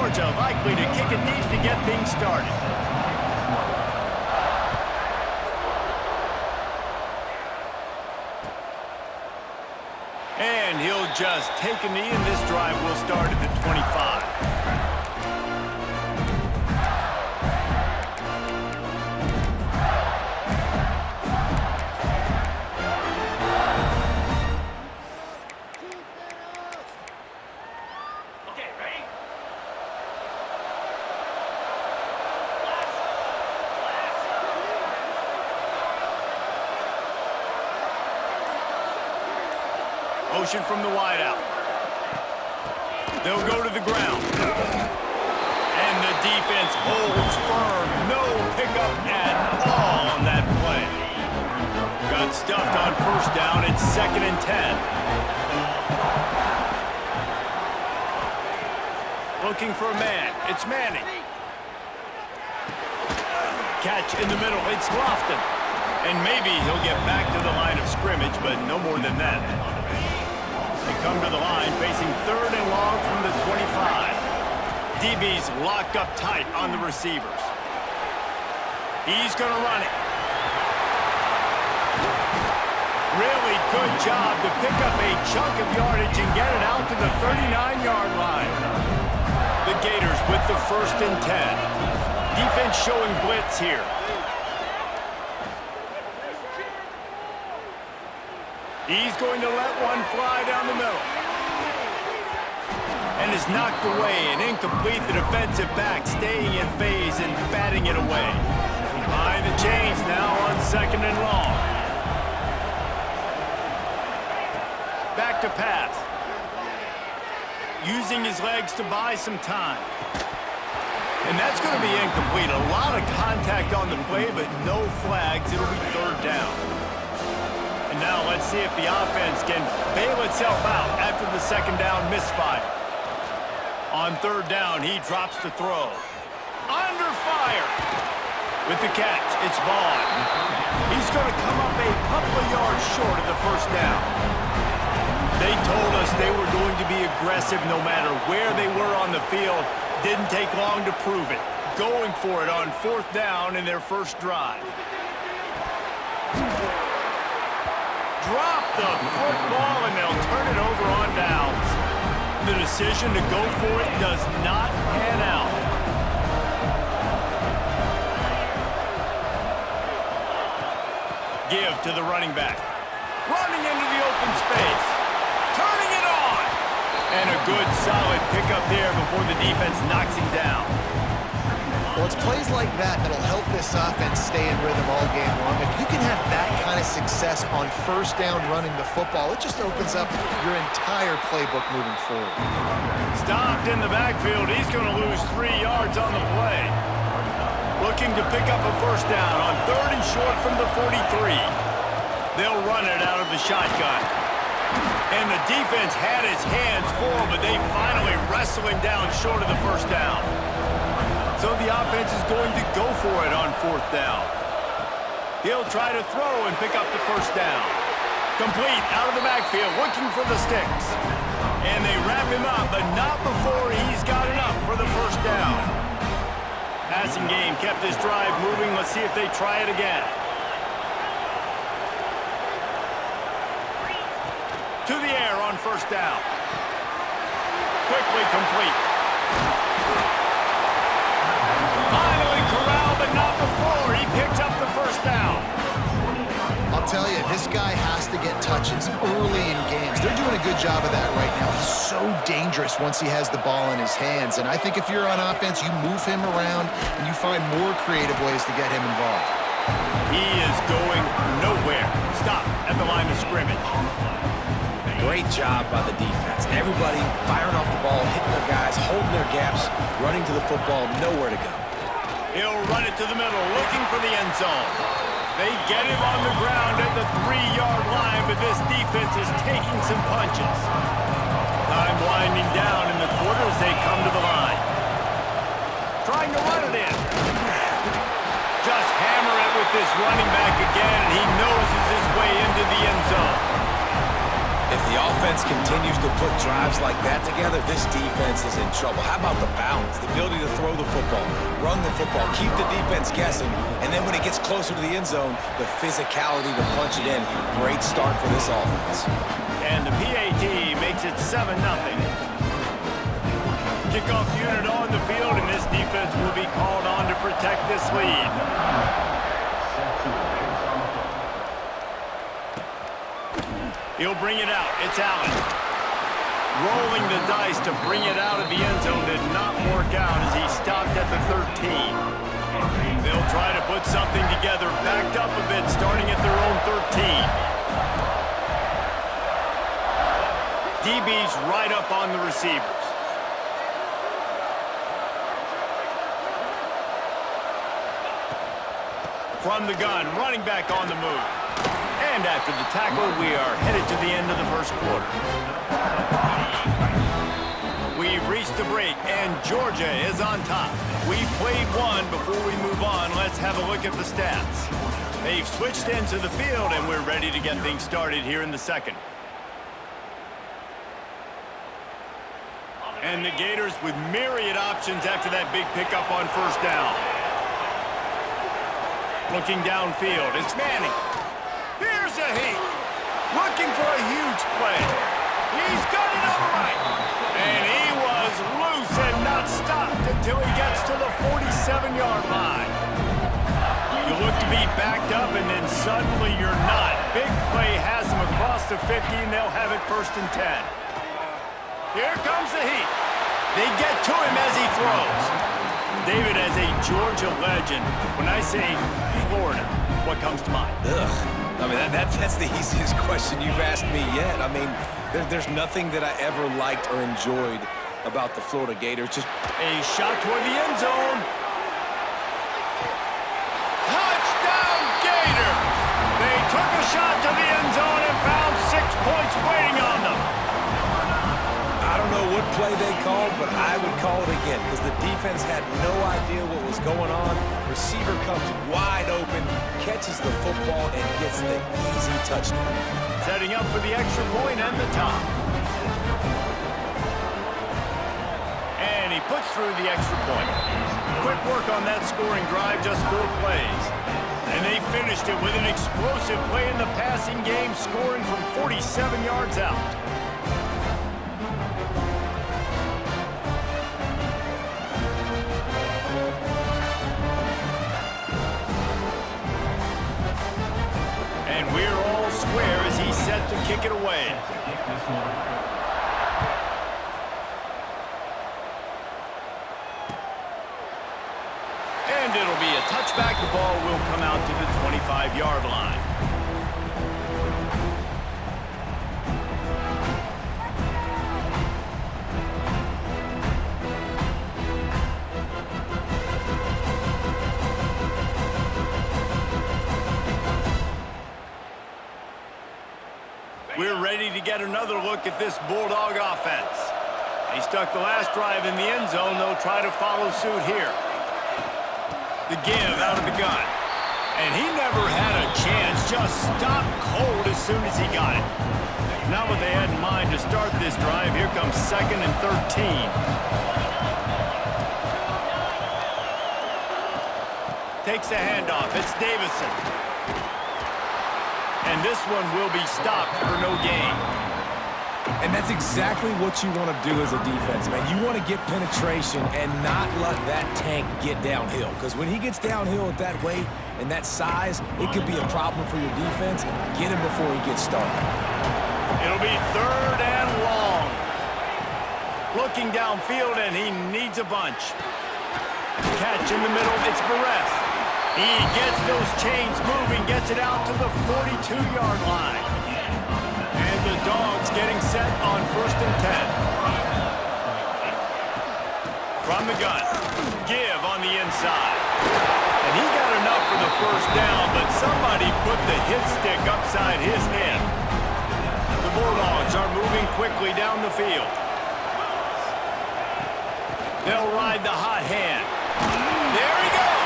Georgia likely to kick it deep to get things started. And he'll just take a knee, and this drive will start at the 25. Motion from the wideout. They'll go to the ground. And the defense holds firm. No pickup at all on that play. Got stuffed on first down. It's 2nd and 10. Looking for a man. It's Manning. Catch in the middle. It's Lofton. And maybe he'll get back to the line of scrimmage, but no more than that. They come to the line facing 3rd and long from the 25. DB's locked up tight on the receivers. He's going to run it. Really good job to pick up a chunk of yardage and get it out to the 39-yard line. The Gators with the 1st and 10. Defense showing blitz here. He's going to let one fly down the middle. And is knocked away and incomplete. The defensive back staying in phase and batting it away. Behind the chains now on 2nd and long. Back to pass. Using his legs to buy some time. And that's going to be incomplete. A lot of contact on the play, but no flags. It'll be 3rd down. And now let's see if the offense can bail itself out after the 2nd down misfire. On 3rd down, he drops to throw. Under fire. With the catch, it's Vaughn. He's going to come up a couple of yards short of the 1st down. They told us they were going to be aggressive no matter where they were on the field. Didn't take long to prove it. Going for it on 4th down in their first drive. Drop the football, and they'll turn it over on downs. The decision to go for it does not pan out. Give to the running back. Running into the open space. Turning it on. And a good, solid pickup there before the defense knocks him down. Well, it's plays like that that'll help this offense stay in rhythm all game long. If you can have that kind of success on 1st down running the football, it just opens up your entire playbook moving forward. Stopped in the backfield. He's going to lose 3 yards on the play. Looking to pick up a 1st down on 3rd and short from the 43. They'll run it out of the shotgun. And the defense had his hands full, but they finally wrestle him down short of the 1st down. So the offense is going to go for it on 4th down. He'll try to throw and pick up the 1st down. Complete out of the backfield, looking for the sticks. And they wrap him up, but not before he's got enough for the 1st down. Passing game kept his drive moving. Let's see if they try it again. To the air on 1st down. Quickly complete. Finally corralled, but not before. He picked up the 1st down. I'll tell you, this guy has to get touches early in games. They're doing a good job of that right now. He's so dangerous once he has the ball in his hands. And I think if you're on offense, you move him around and you find more creative ways to get him involved. He is going nowhere. Stop at the line of scrimmage. Great job by the defense. Everybody firing off the ball, hitting their guys, holding their gaps, running to the football, nowhere to go. He'll run it to the middle, looking for the end zone. They get him on the ground at the 3-yard line, but this defense is taking some punches. Time winding down in the quarter as they come to the line. Trying to run it in. Just hammer it with this running back again, and he noses his way into the end zone. If the offense offense continues to put drives like that together, this defense is in trouble. How about the balance, the ability to throw the football, run the football, keep the defense guessing, and then when it gets closer to the end zone, the physicality to punch it in. Great start for this offense. And the PAT makes it 7-0. Kickoff unit on the field, and this defense will be called on to protect this lead. He'll bring it out. It's Allen. Rolling the dice to bring it out of the end zone did not work out as he stopped at the 13. They'll try to put something together, backed up a bit, starting at their own 13. DB's right up on the receivers. From the gun, running back on the move. And after the tackle, we are headed to the end of the first quarter. We've reached the break, and Georgia is on top. We've played one. Before we move on, let's have a look at the stats. They've switched into the field, and we're ready to get things started here in the second. And the Gators with myriad options after that big pickup on first down. Looking downfield, it's Manning. Here's a heat. Looking for a huge play. He's got it on the right. And he was loose and not stopped until he gets to the 47-yard line. You look to be backed up, and then suddenly you're not. Big play has him across the 50, and they'll have it 1st and 10. Here comes the heat. They get to him as he throws. David, as a Georgia legend, when I say Florida, what comes to mind? I mean, that's the easiest question you've asked me yet. I mean, there's nothing that I ever liked or enjoyed about the Florida Gators. Just a shot toward the end zone. Touchdown, Gators! They took a shot to the end zone and found 6 points waiting on them. I don't know what play they called, but I would call it again because the defense had no idea what was going on. Receiver comes wide open, catches the football, and gets the easy touchdown. Setting up for the extra point and the top. And he puts through the extra point. Quick work on that scoring drive, just 4 plays. And they finished it with an explosive play in the passing game, scoring from 47 yards out. We're all square as he's set to kick it away. And it'll be a touchback. The ball will come out to the 25-yard line. We're ready to get another look at this Bulldog offense. They stuck the last drive in the end zone. They'll try to follow suit here. The give out of the gun. And he never had a chance. Just stopped cold as soon as he got it. Not what they had in mind to start this drive. Here comes 2nd and 13. Takes the handoff. It's Davison. And this one will be stopped for no gain. And that's exactly what you want to do as a defense, man. You want to get penetration and not let that tank get downhill. Because when he gets downhill at that weight and that size, it could be a problem for your defense. Get him before he gets started. It'll be 3rd and long. Looking downfield, and he needs a bunch. Catch in the middle, it's Barres. He gets those chains moving, gets it out to the 42-yard line. And the Dogs getting set on 1st and 10. From the gun, give on the inside. And he got enough for the 1st down, but somebody put the hit stick upside his head. The Bulldogs are moving quickly down the field. They'll ride the hot hand. There he goes.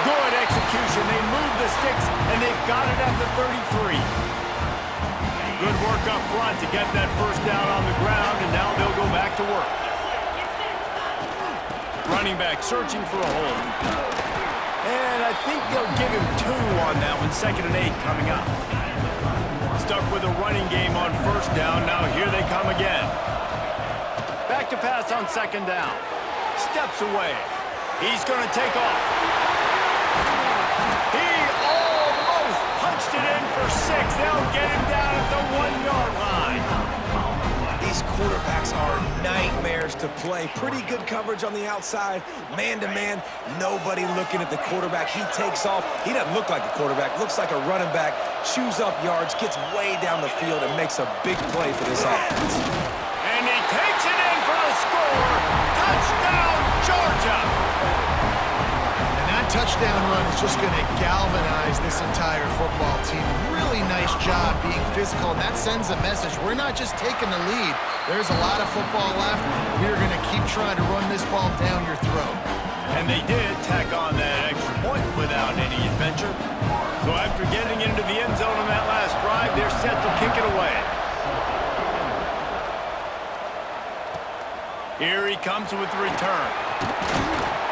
Good execution. They move the sticks, and they've got it at the 33. Good work up front to get that first down on the ground, and now they'll go back to work. Running back searching for a hole. And I think they'll give him 2 on that one. 2nd and 8 coming up. Stuck with a running game on first down. Now here they come again. Back to pass on 2nd down. Steps away. He's going to take off. He almost punched it in for 6. They'll get him down at the 1-yard line. These quarterbacks are nightmares to play. Pretty good coverage on the outside. Man-to-man, nobody looking at the quarterback. He takes off. He doesn't look like a quarterback. Looks like a running back. Chews up yards, gets way down the field, and makes a big play for this offense. And he takes it in for the score. Touchdown, Georgia! And that touchdown run is just going to galvanize this entire football team. Really nice job being physical, and that sends a message. We're not just taking the lead. There's a lot of football left. We're going to keep trying to run this ball down your throat. And they did tack on that extra point without any adventure. So after getting into the end zone on that last drive, they're set to kick it away. Here he comes with the return.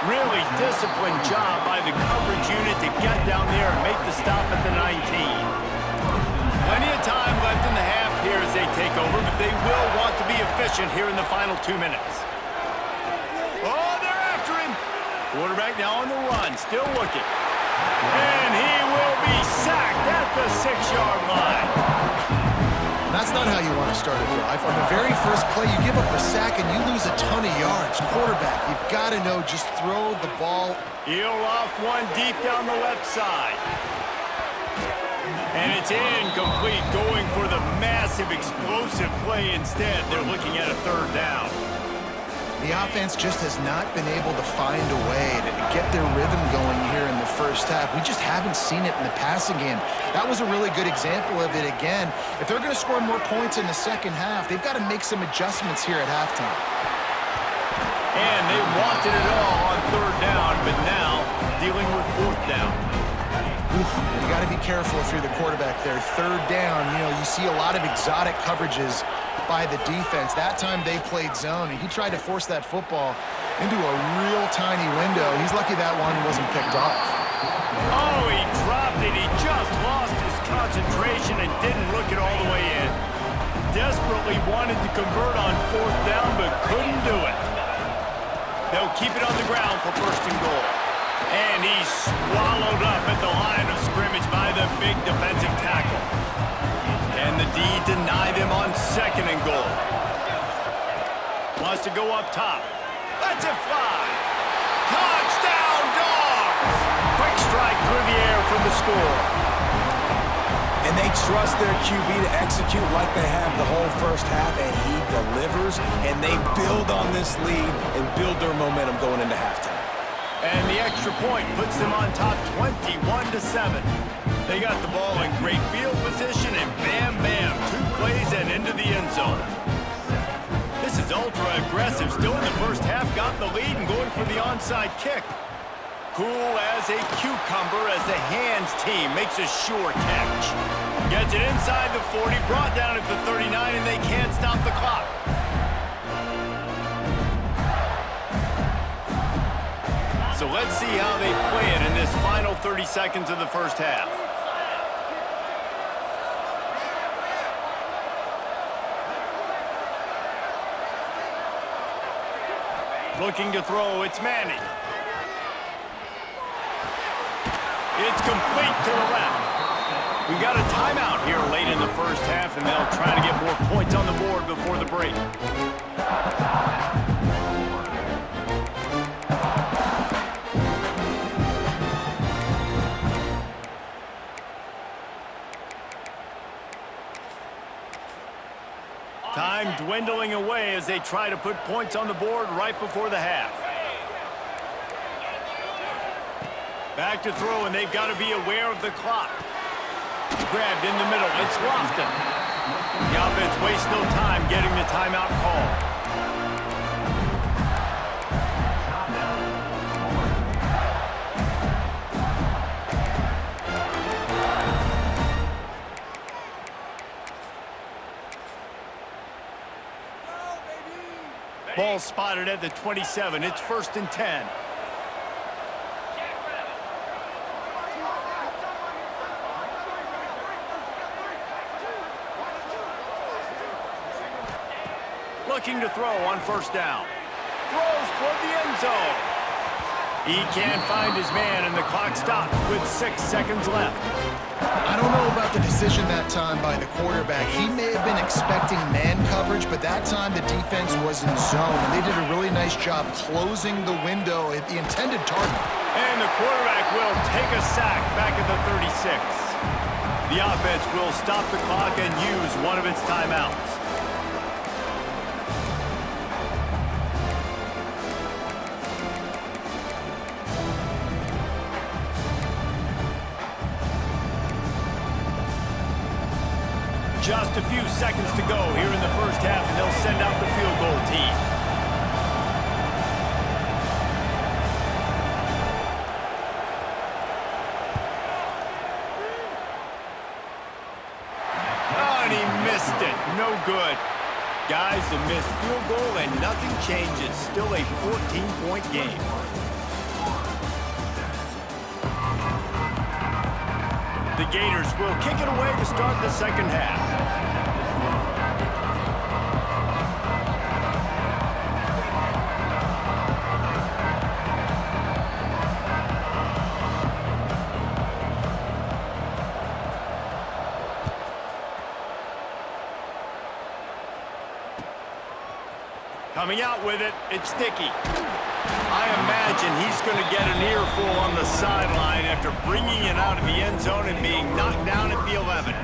Really disciplined job by the coverage unit to get down there and make the stop at the 19. Plenty of time left in the half here as they take over, but they will want to be efficient here in the final 2 minutes. Oh, they're after him. Quarterback now on the run, still looking. And he will be sacked at the 6-yard line. That's not how you want to start a drive. On the very first play, you give up a sack and you lose a ton of yards. Quarterback, you've got to know, just throw the ball. He'll off one deep down the left side. And it's incomplete, going for the massive explosive play instead. They're looking at a 3rd down. The offense just has not been able to find a way to get their rhythm going here in the first half. We just haven't seen it in the passing game. That was a really good example of it again. If they're going to score more points in the second half, they've got to make some adjustments here at halftime. And they wanted it all on 3rd down, but now dealing with 4th down. You got to be careful if you're the quarterback there. 3rd down, you see a lot of exotic coverages by the defense. That time they played zone, and he tried to force that football into a real tiny window. He's lucky that one wasn't picked off. Oh, he dropped it. He just lost his concentration and didn't look it all the way in. Desperately wanted to convert on 4th down, but couldn't do it. They'll keep it on the ground for 1st and goal. And he's swallowed up at the line of scrimmage by the big defensive tackle. And the D deny them on 2nd and goal. Wants to go up top. Lets it fly. Touchdown, Dogs! Quick strike through the air for the score. And they trust their QB to execute like they have the whole first half, and he delivers, and they build on this lead and build their momentum going into halftime. And the extra point puts them on top 21-7. They got the ball in great field position, and bam, bam, 2 plays and into the end zone. This is ultra-aggressive. Still in the first half, got the lead and going for the onside kick. Cool as a cucumber as the hands team makes a sure catch. Gets it inside the 40, brought down at the 39, and they can't stop the clock. So let's see how they play it in this final 30 seconds of the first half. Looking to throw, it's Manning. It's complete to the left. We got a timeout here late in the first half, and they'll try to get more points on the board before the break. Time dwindling away as they try to put points on the board right before the half. Back to throw, and they've got to be aware of the clock. Grabbed in the middle. It's Lofton. The offense wastes no time getting the timeout call. Ball spotted at the 27. It's 1st and 10. Looking to throw on 1st down. Throws toward the end zone. He can't find his man, and the clock stops with 6 seconds left. I don't know about the decision that time by the quarterback. He may have been expecting man coverage, but that time the defense was in zone, and they did a really nice job closing the window at the intended target. And the quarterback will take a sack back at the 36. The offense will stop the clock and use one of its timeouts. Just a few seconds to go here in the 1st half, and they'll send out the field goal team. Oh, and he missed it. No good. Guys, the missed field goal, and nothing changes. Still a 14-point game. The Gators will kick it away to start the 2nd half. Coming out with it, it's Dickey. I imagine he's going to get an earful on the sideline after bringing it out of the end zone and being knocked down at the 11.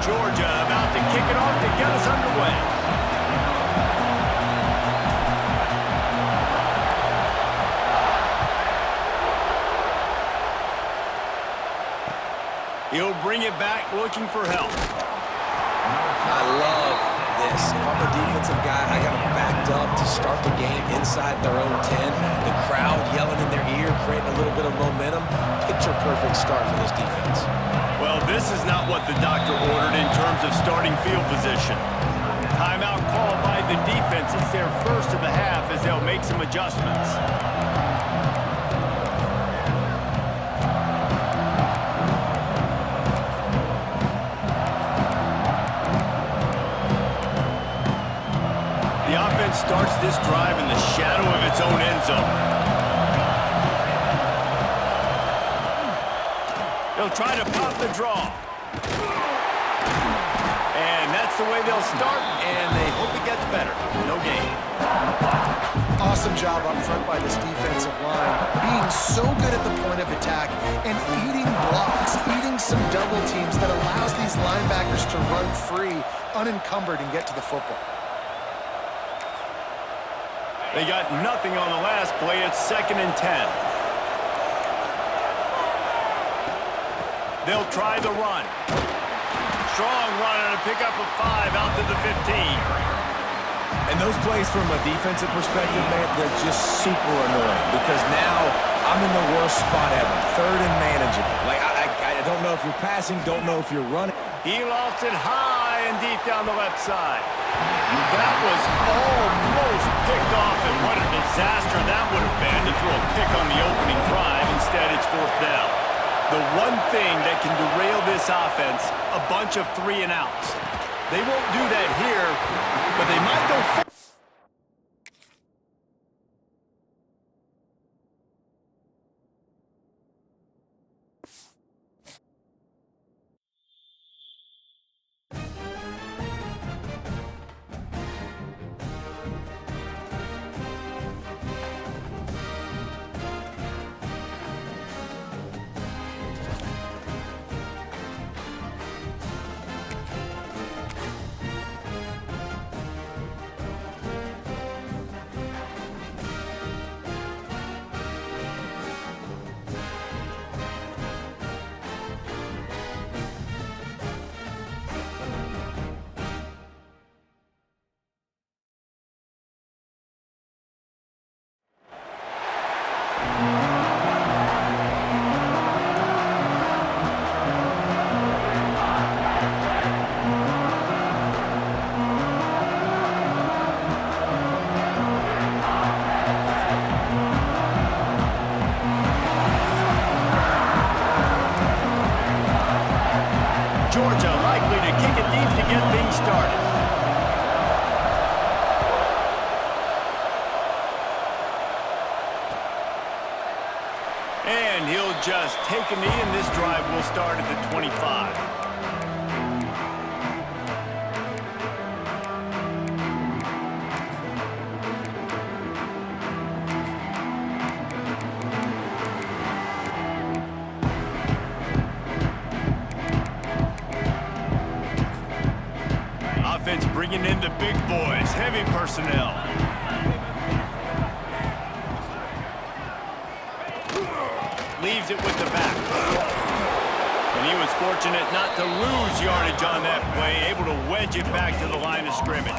Georgia about to kick it off to get us underway. He'll bring it back looking for help. I love this. If I'm a defensive guy, I got them backed up to start the game inside their own 10. The crowd yelling in their ear, creating a little bit of momentum. Picture perfect start for this defense. Well, this is not what the doctor ordered in terms of starting field position. Timeout called by the defense. It's their first of the half as they'll make some adjustments. The offense starts this drive in the shadow of its own end zone. They'll try to pop the draw. And that's the way they'll start, and they hope it gets better. No gain. Awesome job up front by this defensive line, being so good at the point of attack and eating blocks, eating some double teams that allows these linebackers to run free, unencumbered, and get to the football. They got nothing on the last play. It's 2nd and 10. They'll try the run. strong run and a pick up of 5 out to the 15. And those plays from a defensive perspective, man, they're just super annoying because now I'm in the worst spot ever. Third and manageable. Like, I don't know if you're passing, don't know if you're running. He lofts it high and deep down the left side. That was almost picked off, and what a disaster that would have been to throw a pick on the opening drive. Instead, it's 4th down. The one thing that can derail this offense, a bunch of 3 and outs. They won't do that here, but they might go Georgia likely to kick it deep to get things started. And he'll just take a knee, and this drive will start at the 25. Offense bringing in the big boys, heavy personnel. Leaves it with the back. And he was fortunate not to lose yardage on that play, able to wedge it back to the line of scrimmage.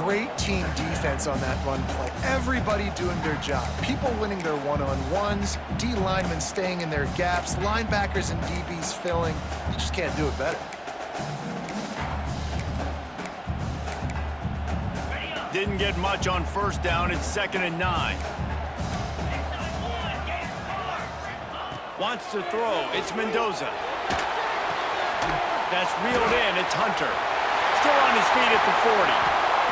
Great team defense on that run play. Everybody doing their job. People winning their one-on-ones, D linemen staying in their gaps, linebackers and DBs filling. You just can't do it better. Didn't get much on 1st down. It's 2nd and 9. Wants to throw. It's Mendoza. That's reeled in. It's Hunter. Still on his feet at the 40.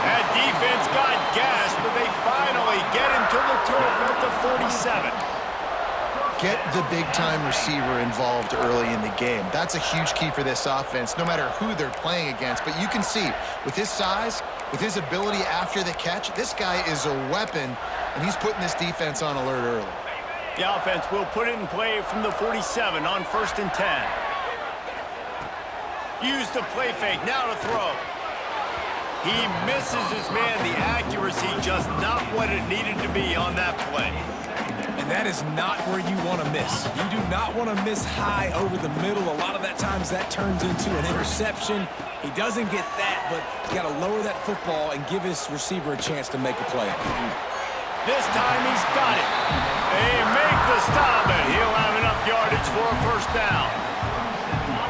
That defense got gassed, but they finally get him to the turf at the 47. Get the big-time receiver involved early in the game. That's a huge key for this offense, no matter who they're playing against. But you can see, with his size, with his ability after the catch, this guy is a weapon, and he's putting this defense on alert early. The offense will put it in play from the 47 on 1st and 10. Use the play fake, now to throw. He misses his man. The accuracy just not what it needed to be on that play. And that is not where you want to miss. You do not want to miss high over the middle. A lot of that times that turns into an interception. He doesn't get that, but he's got to lower that football and give his receiver a chance to make a play. This time he's got it. They make the stop, and he'll have enough yardage for a 1st down.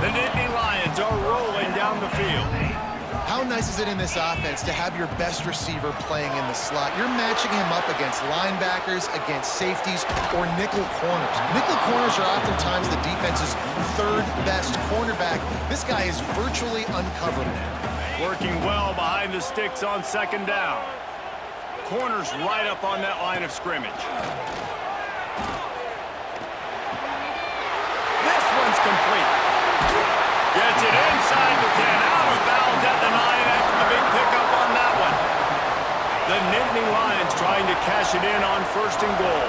The Nittany Lions are rolling down the field. How nice is it in this offense to have your best receiver playing in the slot? You're matching him up against linebackers, against safeties, or nickel corners. Nickel corners are oftentimes the defense's 3rd best cornerback. This guy is virtually uncoverable. Working well behind the sticks on 2nd down. Corner's right up on that line of scrimmage. This one's complete. Gets it inside the 10, out of bounds at the 9 after the big pickup on that one. The Nittany Lions trying to cash it in on 1st and goal.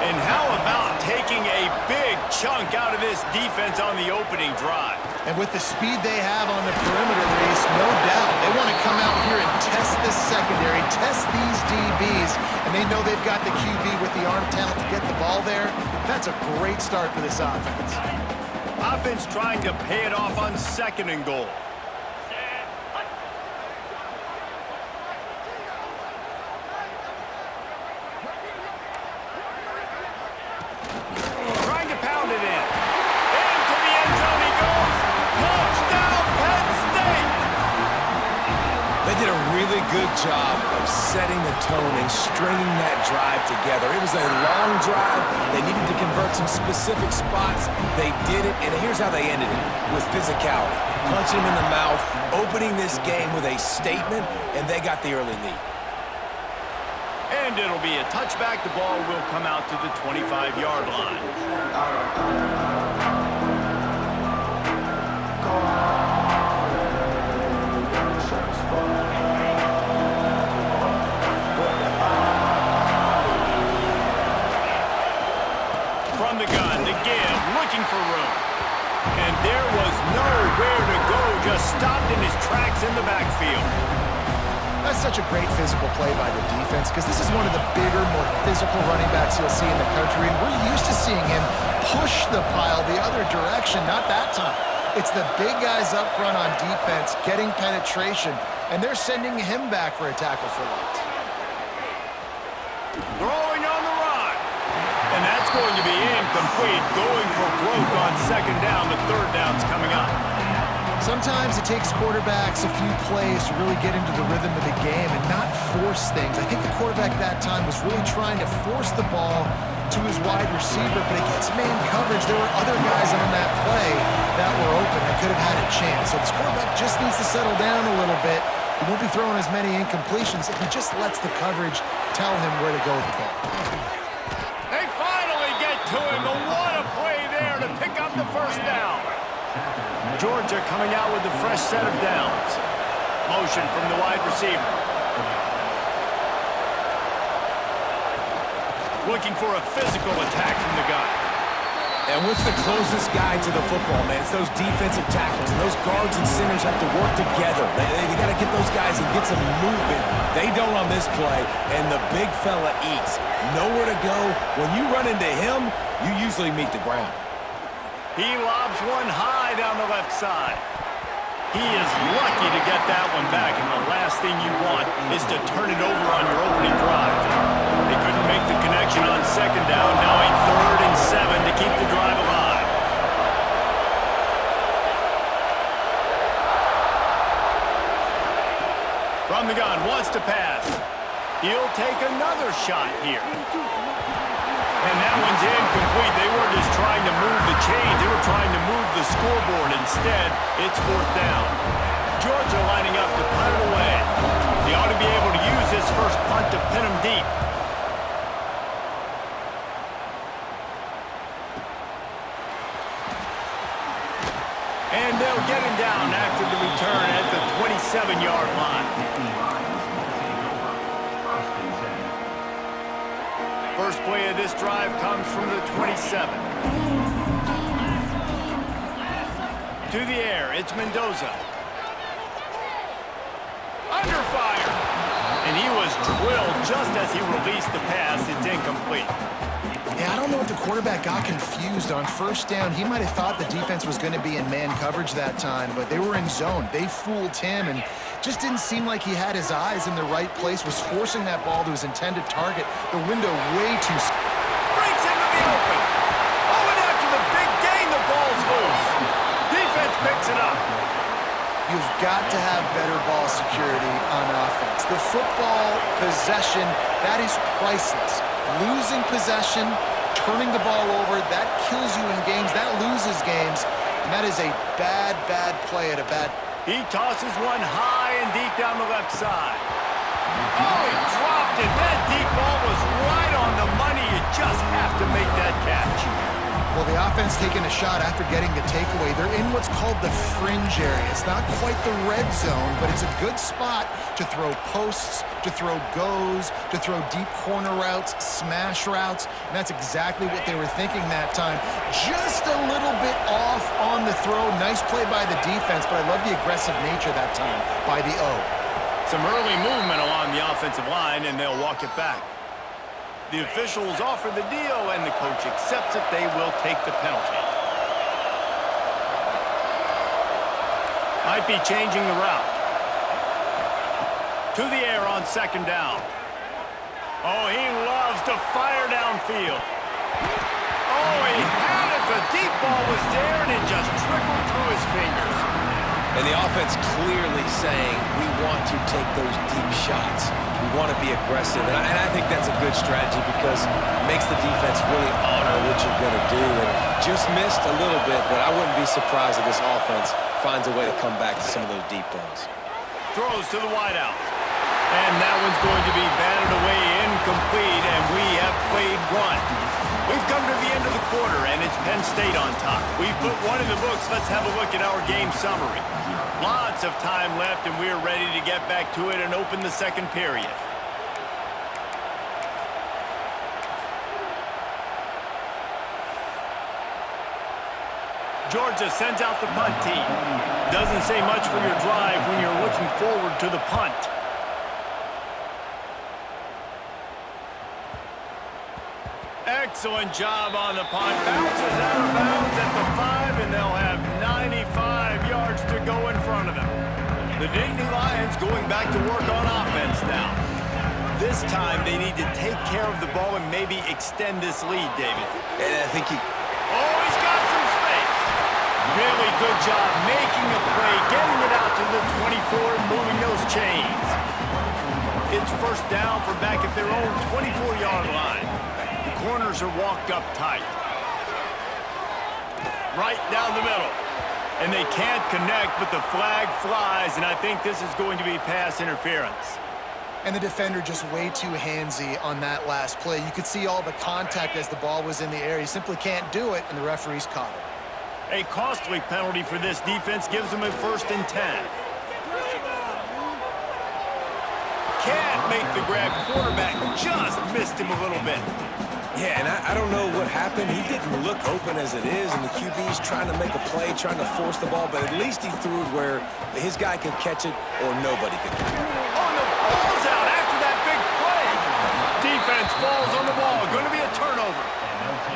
And how about taking a big chunk out of this defense on the opening drive? And with the speed they have on the perimeter, Reese, no doubt they want to come out here and test this secondary, test these DBs, and they know they've got the QB with the arm talent to get the ball there. That's a great start for this offense. Offense trying to pay it off on 2nd and goal. Trying to pound it in. Into the end zone he goes. Touchdown, Penn State! They did a really good job of setting the tone and stringing that drive together. It was a long drive. They needed to convert some specific spots. They did it, and here's how they ended it, with physicality. Punch him in the mouth, opening this game with a statement, and they got the early lead. And it'll be a touchback. The ball will come out to the 25-yard line. From the gun to give, looking for room. And there was nowhere to go, just stopped in his tracks in the backfield. That's such a great physical play by the defense because this is one of the bigger, more physical running backs you'll see in the country, and we're used to seeing him push the pile the other direction. Not that time. It's the big guys up front on defense getting penetration, and they're sending him back for a tackle for loss. Throwing on the run. And that's going to be incomplete, going for broke on 2nd down. The 3rd down's coming up. Sometimes it takes quarterbacks a few plays to really get into the rhythm of the game and not force things. I think the quarterback that time was really trying to force the ball to his wide receiver, but against man coverage, there were other guys on that play that were open that could have had a chance. So this quarterback just needs to settle down a little bit. He won't be throwing as many incompletions if he just lets the coverage tell him where to go with the ball. They finally get to him. And what a play there to pick up the 1st down. Georgia coming out with a fresh set of downs. Motion from the wide receiver. Looking for a physical attack from the gun. And what's the closest guy to the football, man? It's those defensive tackles. And those guards and centers have to work together. They got to get those guys and get some movement. They don't on this play, and the big fella eats. Nowhere to go. When you run into him, you usually meet the ground. He lobs one high down the left side. He is lucky to get that one back, and the last thing you want is to turn it over on your opening drive. They couldn't make the connection on 2nd down. Now a 3rd and 7 to keep the drive alive. From the gun, wants to pass. He'll take another shot here. And that one's incomplete. They weren't just trying to move the chains. They were trying to move the scoreboard. Instead, it's 4th down. Georgia lining up to punt it away. They ought to be able to use this first punt to pin them deep. And they'll get him down after the return at the 27-yard line. First play of this drive comes from the 27. To the air, it's Mendoza. Under fire. And he was drilled just as he released the pass. It's incomplete. Yeah, I don't know if the quarterback got confused on 1st down. He might have thought the defense was going to be in man coverage that time, but they were in zone. They fooled him and just didn't seem like he had his eyes in the right place, was forcing that ball to his intended target. The window way too... Breaks into the open. Oh, and after the big gain, the ball's loose. Defense picks it up. You've got to have better ball security on offense. The football possession, that is priceless. Losing possession, turning the ball over, that kills you in games, that loses games, and that is a bad, bad play at a bad... He tosses one high and deep down the left side. Oh, he dropped it. That deep ball was right on the money. You just have to make that catch. Well, the offense taking a shot after getting the takeaway. They're in what's called the fringe area. It's not quite the red zone, but it's a good spot to throw posts, to throw goes, to throw deep corner routes, smash routes. And that's exactly what they were thinking that time. Just a little bit off on the throw. Nice play by the defense, but I love the aggressive nature that time by the O. Some early movement along the offensive line, and they'll walk it back. The officials offer the deal, and the coach accepts it. They will take the penalty. Might be changing the route. To the air on second down. Oh, he loves to fire downfield. Oh, he had it. The deep ball was there, and it just trickled through his fingers. And the offense clearly saying, we want to take those deep shots. We want to be aggressive. And I think that's a good strategy because it makes the defense really honor what you're going to do. And just missed a little bit, but I wouldn't be surprised if this offense finds a way to come back to some of those deep balls. Throws to the wideout. And that one's going to be batted away incomplete, and we have played one. We've come to the end of the quarter, and it's Penn State on top. We've put one in the books. Let's have a look at our game summary. Lots of time left, and we're ready to get back to it and open the second period. Georgia sends out the punt team. Doesn't say much for your drive when you're looking forward to the punt. Excellent job on the punt. Bounces out of bounds at the 5, and they'll have 95 yards to go in front of them. The Nittany Lions going back to work on offense now. This time they need to take care of the ball and maybe extend this lead, David. And I think Oh, he's got some space. Really good job making a play, getting it out to the 24 and moving those chains. It's first down from back at their own 24-yard line. The corners are walked up tight. Right down the middle. And they can't connect, but the flag flies, and I think this is going to be pass interference. And the defender just way too handsy on that last play. You could see all the contact as the ball was in the air. He simply can't do it, and the referee's caught it. A costly penalty for this defense gives them a 1st and 10. Can't make the grab. Quarterback just missed him a little bit. Yeah, and I don't know what happened. He didn't look open as it is, and the QB's trying to make a play, trying to force the ball, but at least he threw it where his guy could catch it or nobody could catch it. Oh, the ball's out after that big play. Defense falls on the ball. Going to be a turnover.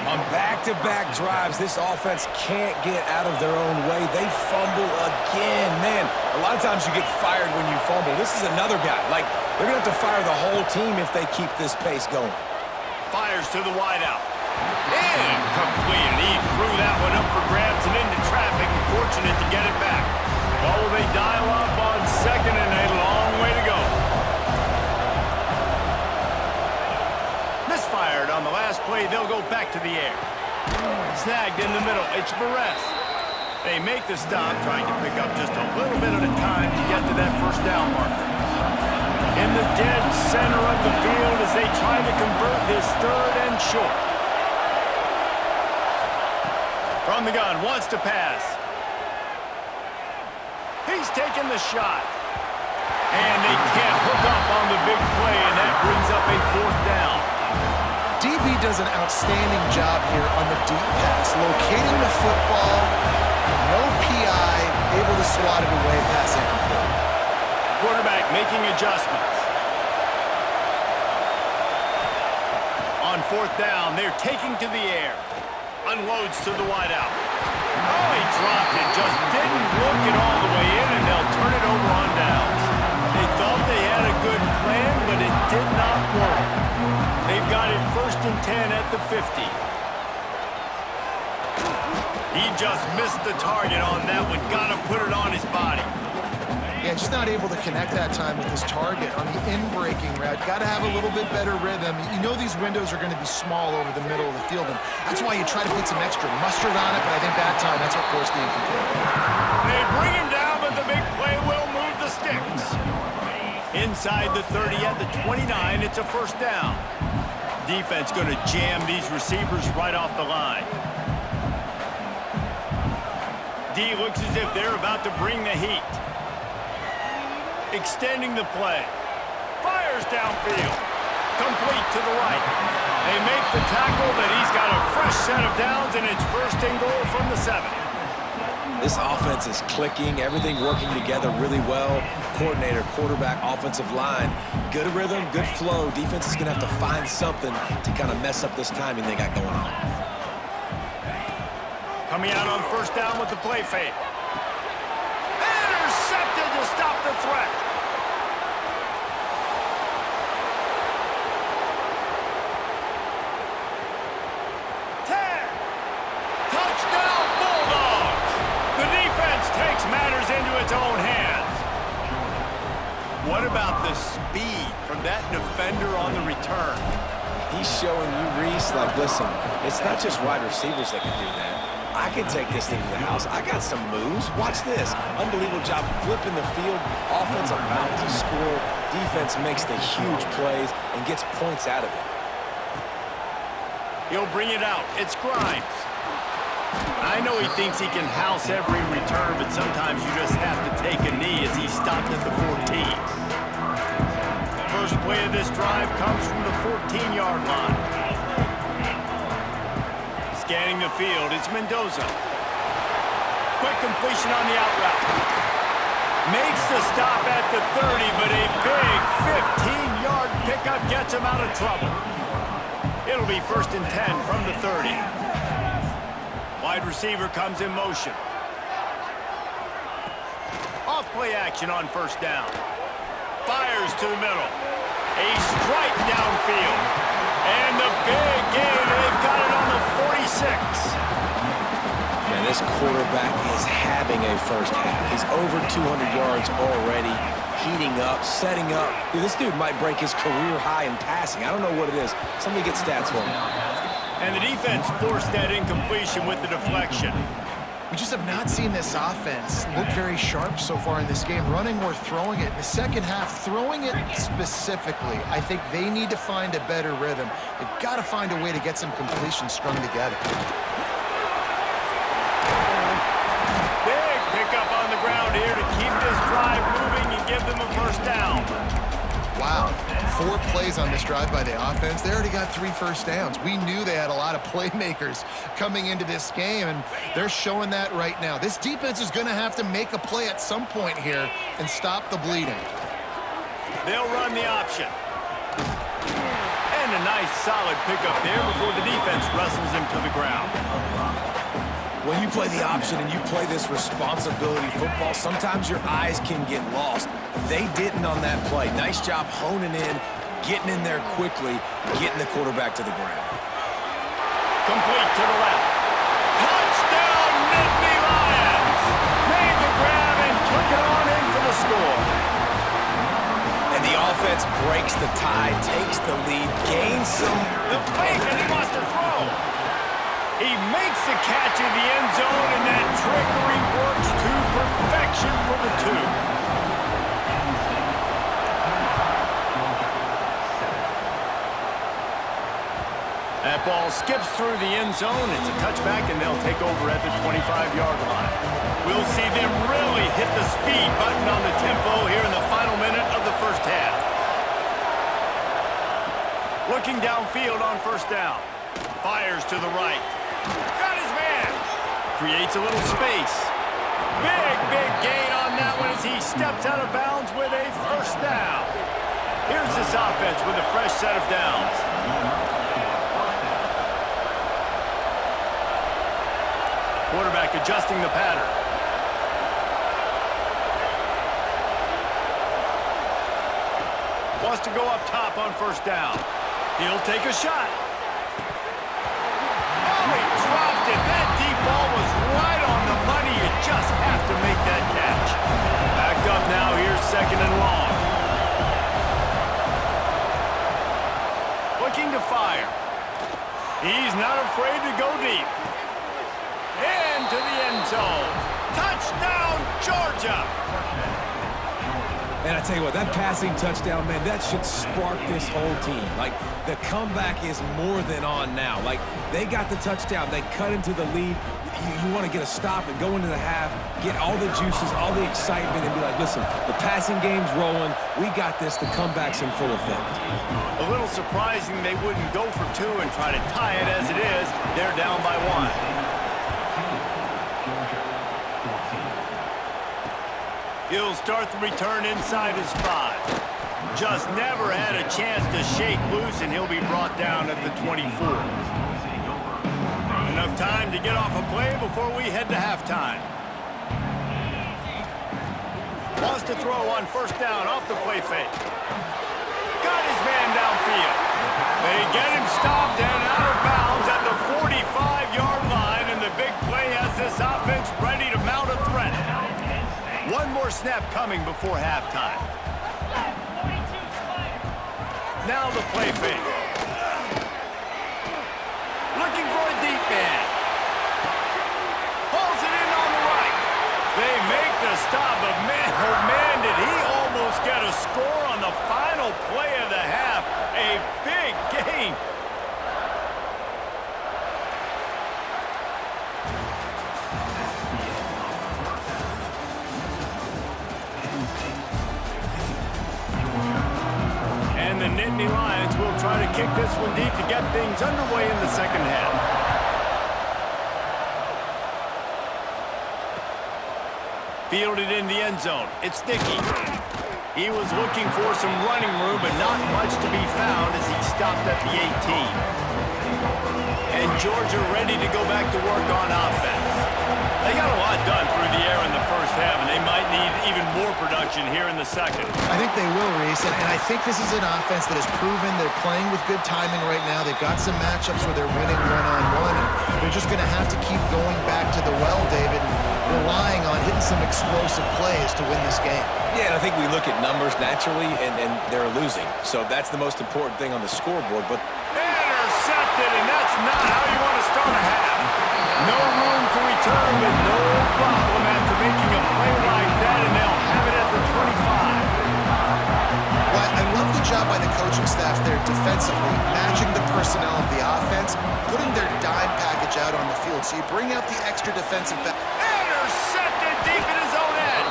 On back-to-back drives, this offense can't get out of their own way. They fumble again. Man, a lot of times you get fired when you fumble. This is another guy. Like, they're going to have to fire the whole team if they keep this pace going. Fires to the wideout. Incomplete. And he threw that one up for grabs and into traffic. Fortunate to get it back. Well, will they dial up on second and a long way to go? Misfired on the last play. They'll go back to the air. Snagged in the middle. It's Barres. They make the stop, trying to pick up just a little bit at a time to get to that first down marker. In the dead center of the field as they try to convert this 3rd and short. From the gun, wants to pass. He's taking the shot. And they can't hook up on the big play, and that brings up a 4th down. DB does an outstanding job here on the deep pass, locating the football, no PI, able to swat it away, pass incomplete. Quarterback making adjustments. On 4th down, they're taking to the air. Unloads to the wideout. Oh, he dropped it. Just didn't look it all the way in, and they'll turn it over on downs. They thought they had a good plan, but it did not work. They've got it 1st and 10 at the 50. He just missed the target on that one. Got to put it on his body. Yeah, just not able to connect that time with his target on the in-breaking route. Got to have a little bit better rhythm. You know these windows are going to be small over the middle of the field, and that's why you try to put some extra mustard on it, but I think that time that's what forced the incomplete. They bring him down, but the big play will move the sticks. Inside the 30 at the 29, it's a 1st down. Defense going to jam these receivers right off the line. D looks as if they're about to bring the heat. Extending the play. Fires downfield. Complete to the right. They make the tackle, but he's got a fresh set of downs, and it's 1st and goal from the 7. This offense is clicking, everything working together really well. Coordinator, quarterback, offensive line. Good rhythm, good flow. Defense is going to have to find something to kind of mess up this timing they got going on. Coming out on 1st down with the play fake. stop the threat. 10. Touchdown, Bulldogs. The defense takes matters into its own hands. What about the speed from that defender on the return? He's showing you, Reese, like, listen, it's not just wide receivers that can do that. I can take this thing to the house. I got some moves. Watch this. Unbelievable job flipping the field. Offense about to score. Defense makes the huge plays and gets points out of it. He'll bring it out. It's Grimes. I know he thinks he can house every return, but sometimes you just have to take a knee as he stopped at the 14. First play of this drive comes from the 14-yard line. Scanning the field, it's Mendoza. Quick completion on the out route. Makes the stop at the 30, but a big 15-yard pickup gets him out of trouble. It'll be 1st and 10 from the 30. Wide receiver comes in motion. Off play action on 1st down. Fires to the middle. A strike downfield. And the big gain, they've got it on the 46. Man, this quarterback is having a first half. He's over 200 yards already, heating up, setting up. Dude, this dude might break his career high in passing. I don't know what it is. Somebody get stats for him. And the defense forced that incompletion with the deflection. We just have not seen this offense look very sharp so far in this game, running or throwing it. In the second half, throwing it specifically, I think they need to find a better rhythm. They've got to find a way to get some completions strung together. Big pickup on the ground here to keep this drive moving and give them a 1st down. Wow, 4 plays on this drive by the offense. They already got 3 first downs. We knew they had a lot of playmakers coming into this game, and they're showing that right now. This defense is going to have to make a play at some point here and stop the bleeding. They'll run the option. And a nice solid pickup there before the defense wrestles him to the ground. When you play the option and you play this responsibility football, sometimes your eyes can get lost. They didn't on that play. Nice job honing in, getting in there quickly, getting the quarterback to the ground. Complete to the left. Touchdown, Nittany Lions! Made the grab and took it on in for the score. And the offense breaks the tie, takes the lead, gains some. The fake, and he wants to throw. He makes the catch in the end zone, and that trickery works to perfection for the 2. That ball skips through the end zone. It's a touchback, and they'll take over at the 25-yard line. We'll see them really hit the speed button on the tempo here in the final minute of the 1st half. Looking downfield on 1st down. Fires to the right. Got his man. Creates a little space. Big gain on that one as he steps out of bounds with a 1st down. Here's this offense with a fresh set of downs. Quarterback adjusting the pattern. Wants to go up top on 1st down. He'll take a shot. Oh, he dropped it. That deep ball was right on the money. You just have to make that catch. Backed up now. Here's 2nd and long. Looking to fire. He's not afraid to go deep. Into the end zone. Touchdown, Georgia! And I tell you what, that passing touchdown, man, that should spark this whole team. Like, the comeback is more than on now. Like, they got the touchdown. They cut into the lead. You want to get a stop and go into the half, get all the juices, all the excitement, and be like, listen, the passing game's rolling. We got this. The comeback's in full effect. A little surprising they wouldn't go for 2 and try to tie it as it is. They're down by 1. He'll start the return inside his 5. Just never had a chance to shake loose, and he'll be brought down at the 24. Enough time to get off a play before we head to halftime. Wants to throw on first down off the play fake. Got his man downfield. They get him stopped and out of bounds at the 45-yard line, and the big play has this offense ready to mount a threat. One more snap coming before halftime. Now the play fake. Looking for a deep man. Pulls it in on the right. They make the stop, but man, oh man, did he almost get a score on the final play of the half. A big gain. And the Nittany Lions will try to kick this one deep to get things underway in the second half. Fielded in the end zone. It's Dickey. He was looking for some running room, but not much to be found as he stopped at the 18. And Georgia ready to go back to work on offense. They got a lot done through the air in the first half, and they might need even more production here in the second. I think they will, Reese, and I think this is an offense that has proven they're playing with good timing right now. They've got some matchups where they're winning one-on-one, and they're just going to have to keep going back to the well, David, and relying on hitting some explosive plays to win this game. Yeah, and I think we look at numbers naturally, and they're losing. So that's the most important thing on the scoreboard. But intercepted, and that's not how you want to start a half. No room to return, but no problem after making a play like that, and they'll have it at the 25. Well, I love the job by the coaching staff there defensively, matching the personnel of the offense, putting their dime package out on the field. So you bring out the extra defensive back. Intercepted deep in his own end.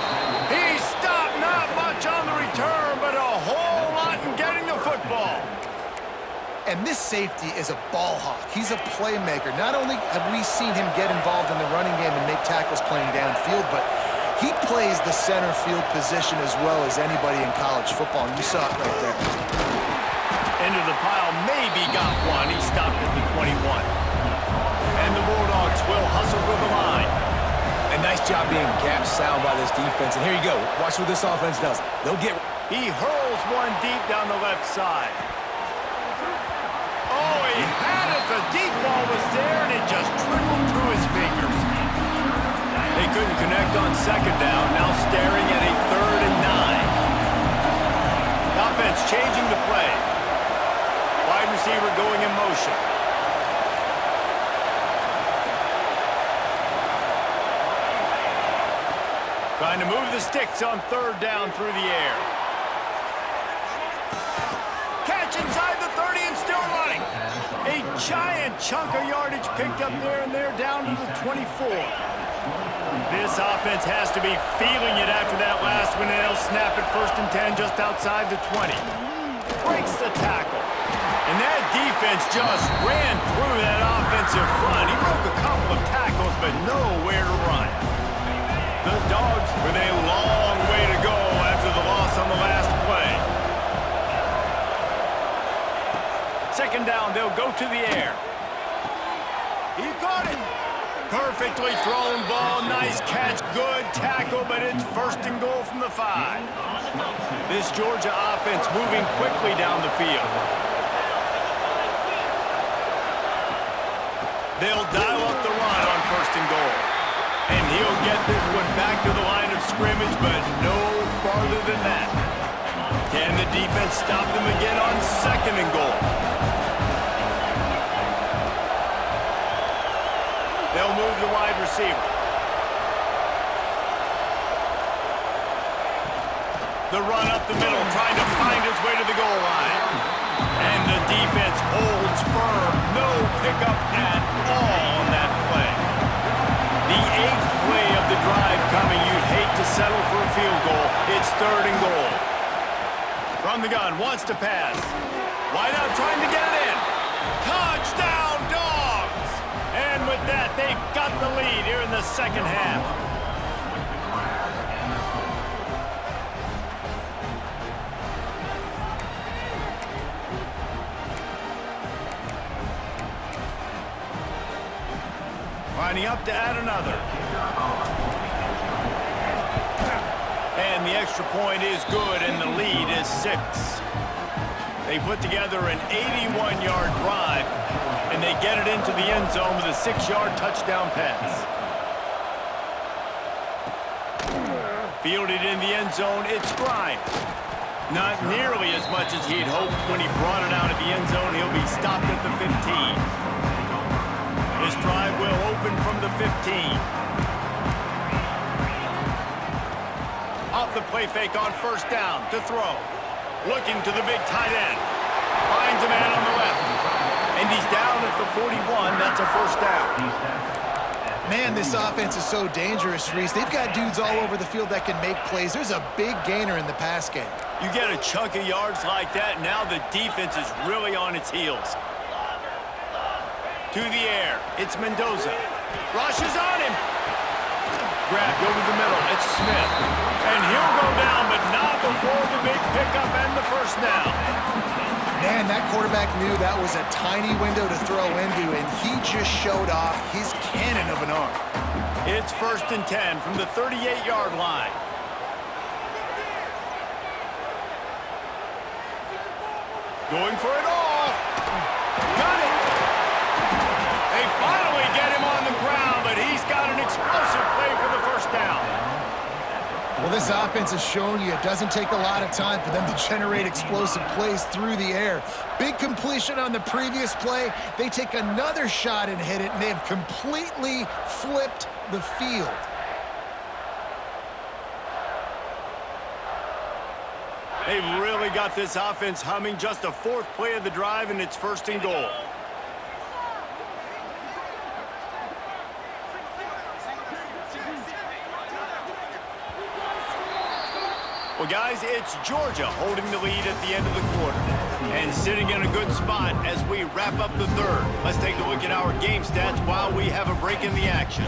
He stopped not much on the return, but a whole lot in getting the football. And this safety is a ball hawk. He's a playmaker. Not only have we seen him get involved in the running game and make tackles playing downfield, but he plays the center field position as well as anybody in college football, and you saw it right there. Into the pile, maybe got one. He stopped at the 21. And the Bulldogs will hustle to the line. a nice job being gap sound by this defense. And here you go. Watch what this offense does. They'll get... He hurls one deep down the left side. Oh, he had it. The deep ball was there, and it just trickled through his fingers. They couldn't connect on second down. Now staring at a 3rd and 9. Offense changing the play. Wide receiver going in motion. Trying to move the sticks on 3rd down through the air. Catch inside the 30 and still running. A giant chunk of yardage picked up there, and they're down to the 24. This offense has to be feeling it after that last one, and they'll snap it 1st and 10 just outside the 20. Breaks the tackle. And that defense just ran through that offensive front. He broke a couple of tackles, but nowhere to run. The Dogs with a long way to go after the loss on the last play. 2nd down, they'll go to the air. He got it. Perfectly thrown ball, nice catch, good tackle, but it's 1st and goal from the 5. This Georgia offense moving quickly down the field. They'll dial up the run on 1st and goal. And he'll get this one back to the line of scrimmage, but no farther than that. Can the defense stop them again on 2nd and goal? They'll move the wide receiver. The run up the middle, trying to find his way to the goal line. And the defense holds firm. No pickup at all on that play. The 8th play of the drive coming. You'd hate to settle for a field goal. It's 3rd and goal. From the gun, wants to pass. Wide out trying to get in. Touchdown, Dogs! And with that, they've got the lead here in the 2nd half. Lining up to add another. And the extra point is good, and the lead is 6. They put together an 81-yard drive, and they get it into the end zone with a 6-yard touchdown pass. Fielded in the end zone, it's Grimes. Not nearly as much as he'd hoped when he brought it out of the end zone. He'll be stopped at the 15. This drive will open from the 15. Off the play fake on first down to throw. Looking to the big tight end. Finds a man on the left. And he's down at the 41. That's a first down. Man, this offense is so dangerous, Reese. They've got dudes all over the field that can make plays. There's a big gainer in the pass game. You get a chunk of yards like that, now the defense is really on its heels. To the air, it's Mendoza. Rushes on him. Grabbed over the middle, it's Smith. And he'll go down, but not before the big pickup and the first down. Man, that quarterback knew that was a tiny window to throw into, and he just showed off his cannon of an arm. It's 1st and 10 from the 38-yard line. Going for it all. Got it. They finally get him on the ground, but he's got an explosive play for the first down. Well, this offense has shown you it doesn't take a lot of time for them to generate explosive plays through the air. Big completion on the previous play. They take another shot and hit it, and they've completely flipped the field. They've really got this offense humming. Just a 4th play of the drive, and it's 1st and goal. Well, guys, it's Georgia holding the lead at the end of the quarter and sitting in a good spot as we wrap up the 3rd. Let's take a look at our game stats while we have a break in the action.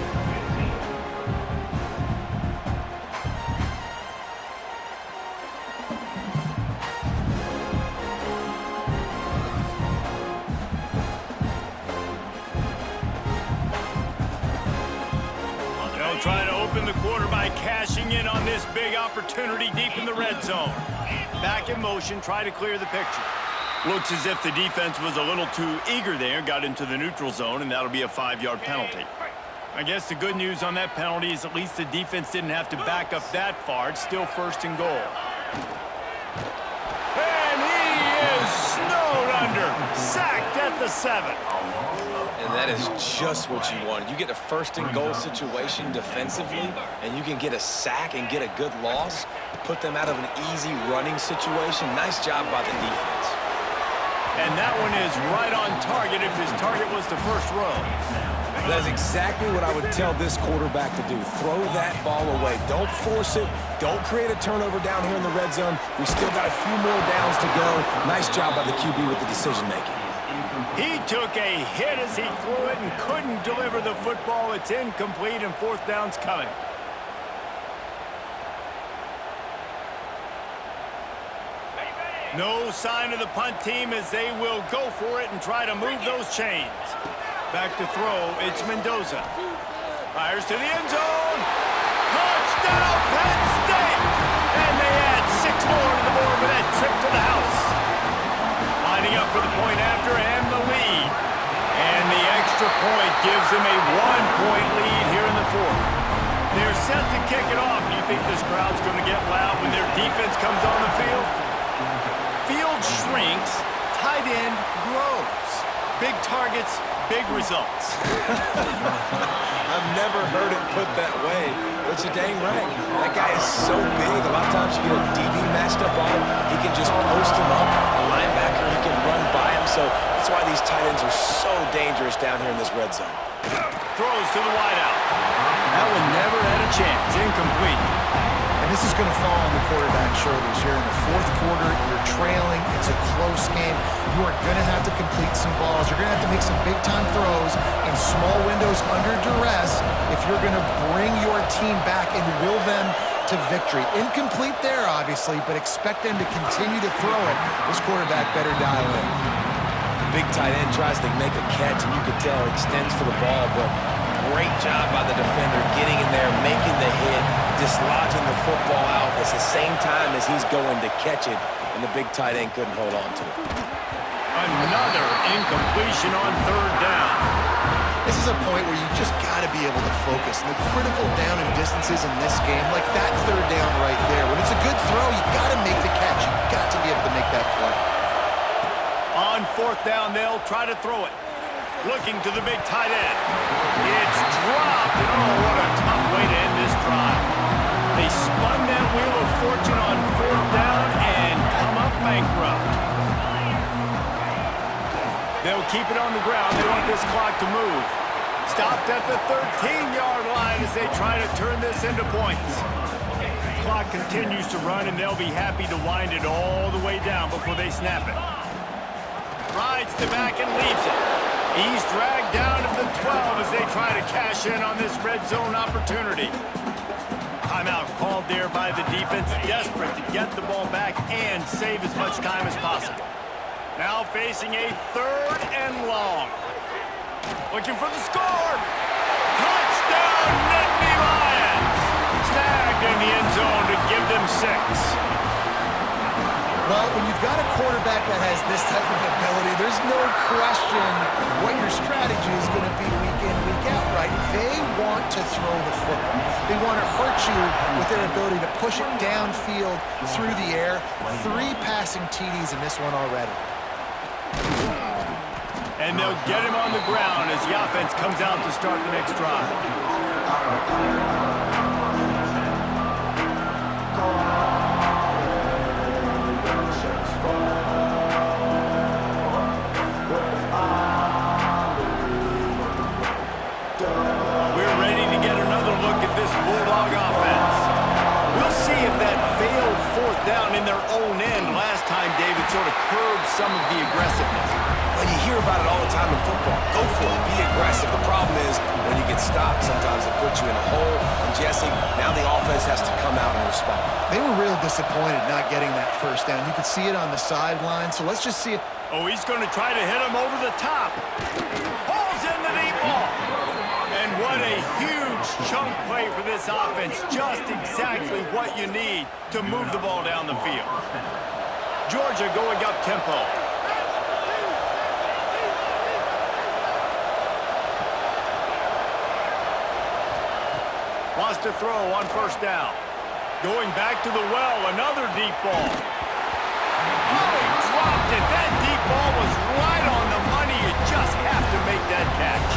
Trying to open the quarter by cashing in on this big opportunity deep in the red zone. Back in motion, try to clear the picture. Looks as if the defense was a little too eager there, got into the neutral zone, and that'll be a 5-yard penalty. I guess the good news on that penalty is at least the defense didn't have to back up that far. It's still 1st and goal. And he is snowed under, sacked at the 7. And that is just what you want. You get a 1st and goal situation defensively, and you can get a sack and get a good loss, put them out of an easy running situation. Nice job by the defense. And that one is right on target if his target was the first row. That is exactly what I would tell this quarterback to do. Throw that ball away. Don't force it. Don't create a turnover down here in the red zone. We still got a few more downs to go. Nice job by the QB with the decision-making. He took a hit as he threw it and couldn't deliver the football. It's incomplete, and 4th down's coming. No sign of the punt team as they will go for it and try to move those chains. Back to throw, it's Mendoza. Fires to the end zone. Touchdown, Penn State! And they add 6 more to the board with that trip to the house. Lining up for the point after and the lead. And the extra point gives them a 1-point lead here in the 4th. They're set to kick it off. Do you think this crowd's going to get loud when their defense comes on the field? Field shrinks, tight end grows. Big targets, big results. I've never heard it put that way, but you're dang right. That guy is so big. A lot of times you get a DB matched up on him. He can just post him up. A linebacker, he can run by him. So that's why these tight ends are so dangerous down here in this red zone. Throws to the wideout. That one never had a chance. Incomplete. And this is going to fall on the quarterback's shoulders here in the 4th quarter. You're trailing. It's a close game. You are going to have to complete some balls. You're going to have to make some big-time throws in small windows under duress if you're going to bring your team back and will them to victory. Incomplete there, obviously, but expect them to continue to throw it. This quarterback better dial in. The big tight end tries to make a catch, and you can tell extends for the ball, but great job by the defender getting in there, making the hit, dislodging the football out at the same time as he's going to catch it, and the big tight end couldn't hold on to it. Another incompletion on third down. This is a point where you just got to be able to focus. And the critical down and distances in this game, like that third down right there, when it's a good throw, you got to make the catch. You got to be able to make that play. On fourth down, they'll try to throw it. Looking to the big tight end. It's dropped, and oh, what a tough way to end this drive. They spun that wheel of fortune on fourth down and come up bankrupt. They'll keep it on the ground. They want this clock to move. Stopped at the 13-yard line as they try to turn this into points. Clock continues to run, and they'll be happy to wind it all the way down before they snap it. Rides the back and leaves it. He's dragged down to the 12 as they try to cash in on this red zone opportunity. Timeout called there by the defense, desperate to get the ball back and save as much time as possible. Now facing a third and long. Looking for the score. Touchdown, Nittany Lions. Snagged in the end zone to give them 6. Well, when you've got a quarterback that has this type of ability, there's no question what your strategy is going to be week in, week out, right? They want to throw the football. They want to hurt you with their ability to push it downfield through the air. 3 passing TDs in this one already. And they'll get him on the ground as the offense comes out to start the next drive. We're ready to get another look at this Bulldog offense. We'll see if that failed fourth down in their own end last time, David, sort of curbed some of the aggressiveness. Well, you hear about it all the time in football. Go for it. Be aggressive. The problem is when you get stopped, sometimes it puts you in a hole. And, Jesse, now the offense has to come out and respond. They were real disappointed not getting that first down. You could see it on the sideline, so let's just see if... Oh, he's going to try to hit him over the top. Pulls in the deep ball. And what a huge chunk play for this offense. Just exactly what you need to move the ball down the field. Georgia going up tempo. Wants to throw on first down. Going back to the well, another deep ball. Oh, he dropped it. That deep ball was right on the money. You just have to make that catch.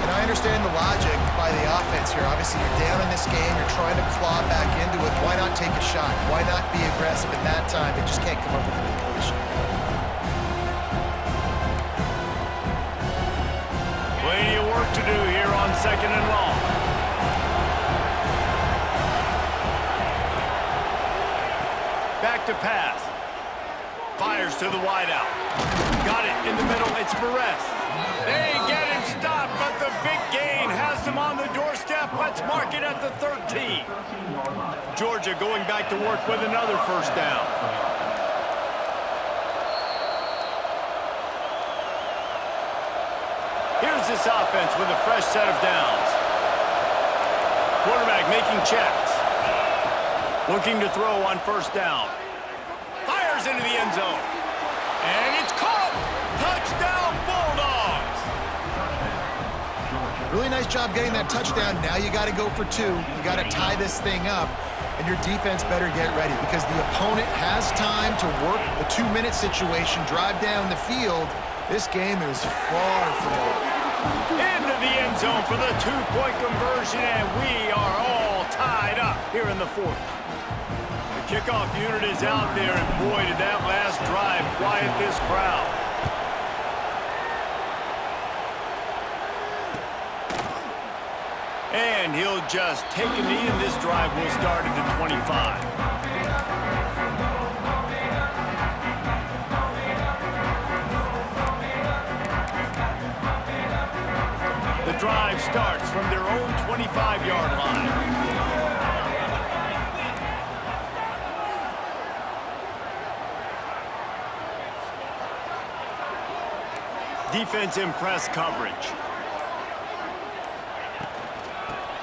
And I understand the logic by the offense here. Obviously, you're down in this game. You're trying to claw back into it. Why not take a shot? Why not be aggressive at that time? They just can't come up with a completion. Plenty of work to do here on second and long. Back to pass. Fires to the wideout. Got it in the middle. It's Perez. They get him stopped, but the big gain has them on the doorstep. Let's mark it at the 13. Georgia going back to work with another first down. Here's this offense with a fresh set of downs. Quarterback making checks. Looking to throw on first down. Fires into the end zone. And it's caught. Touchdown, Bulldogs. Really nice job getting that touchdown. Now you got to go for 2. You got to tie this thing up, and your defense better get ready because the opponent has time to work the 2-minute situation, drive down the field. This game is far from over. Into the end zone for the 2-point conversion, and we are all tied up here in the 4th. The kickoff unit is out there, and boy, did that last drive quiet this crowd. And he'll just take a knee, and this drive will start at the 25. The drive starts from their own 25-yard line. Defense in press coverage.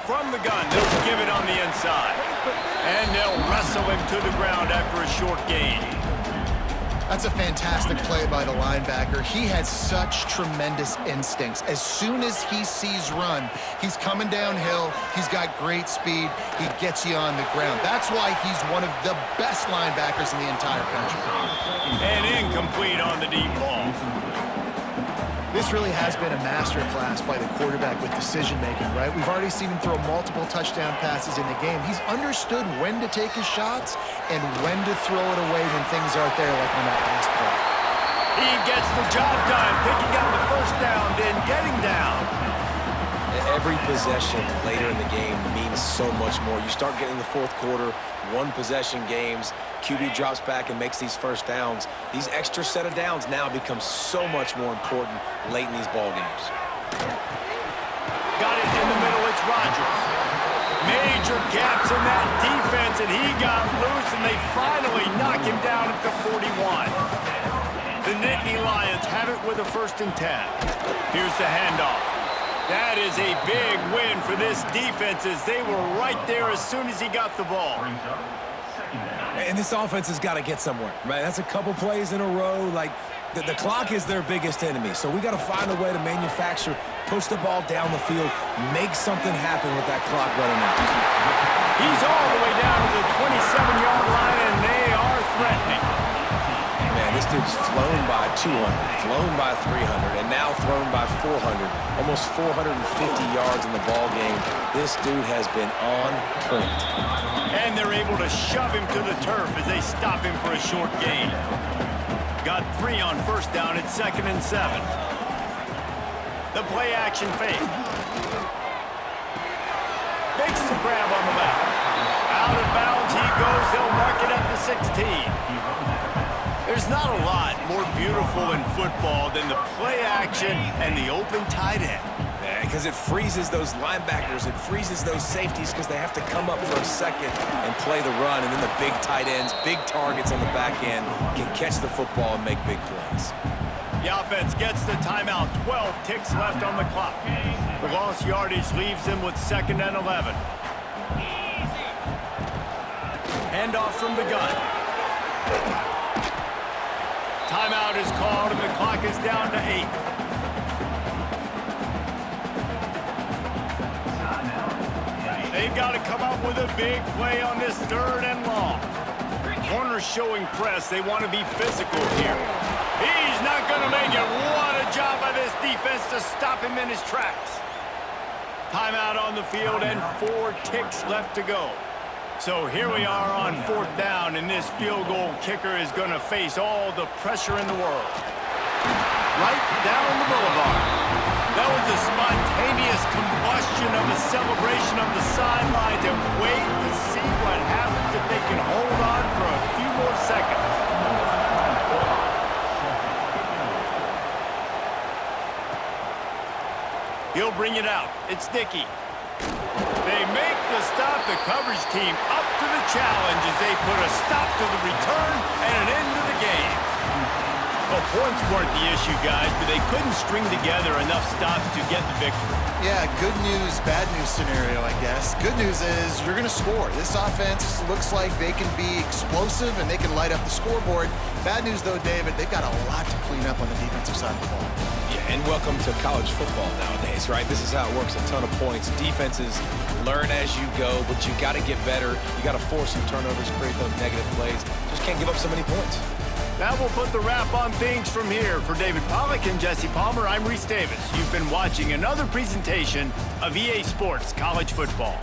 from the gun. They'll give it on the inside. And they'll wrestle him to the ground after a short gain. That's a fantastic play by the linebacker. He has such tremendous instincts. As soon as he sees run, he's coming downhill. He's got great speed. He gets you on the ground. That's why he's one of the best linebackers in the entire country. And incomplete on the deep ball. This really has been a masterclass by the quarterback with decision-making, right? We've already seen him throw multiple touchdown passes in the game. He's understood when to take his shots and when to throw it away when things aren't there, like on that last play. He gets the job done, picking up the first down, then getting down. Every possession later in the game means so much more. You start getting the fourth quarter, one-possession games, QB drops back and makes these first downs. These extra set of downs now become so much more important late in these ball games. Got it in the middle, it's Rodgers. Major gaps in that defense, and he got loose, and they finally knock him down at the 41. The Nittany Lions have it with a 1st and 10. Here's the handoff. That is a big win for this defense as they were right there as soon as he got the ball. And this offense has got to get somewhere, right? That's a couple plays in a row. Like, the clock is their biggest enemy. So we got to find a way to manufacture, push the ball down the field, make something happen with that clock running out. He's all the way down to the 27-yard line, and they are threatening. Man, this dude's flown by 200, flown by 300, and now thrown by 400. Almost 450 yards in the ball game. This dude has been on point. And they're able to shove him to the turf as they stop him for a short gain. Got 3 on 1st down at 2nd and 7. The play action fake. Makes the grab on the left. Out of bounds he goes. They'll mark it at the 16. There's not a lot more beautiful in football than the play action and the open tight end. Because it freezes those linebackers, it freezes those safeties because they have to come up for a second and play the run, and then the big tight ends, big targets on the back end can catch the football and make big plays. The offense gets the timeout, 12 ticks left on the clock. The lost yardage leaves them with 2nd and 11. Handoff from the gun. Timeout is called, and the clock is down to 8. They've got to come up with a big play on this 3rd and long. Corners showing press. They want to be physical here. He's not going to make it. What a job by this defense to stop him in his tracks. Timeout on the field and 4 ticks left to go. So here we are on 4th down, and this field goal kicker is going to face all the pressure in the world. Right down the boulevard. That was a spontaneous combustion of a celebration of the sidelines, and wait to see what happens if they can hold on for a few more seconds. He'll bring it out. It's Dickey. They make the stop. The coverage team up to the challenge as they put a stop to the return and an end to the game. Well, points weren't the issue, guys, but they couldn't string together enough stops to get the victory. Yeah, good news, bad news scenario, I guess. Good news is you're going to score. This offense looks like they can be explosive and they can light up the scoreboard. Bad news, though, David, they've got a lot to clean up on the defensive side of the ball. Yeah, and welcome to college football nowadays, right? This is how it works, a ton of points. Defenses learn as you go, but you got to get better. You got to force some turnovers, create those negative plays. Just can't give up so many points. That will put the wrap on things from here. For David Pollack and Jesse Palmer, I'm Reese Davis. You've been watching another presentation of EA Sports College Football.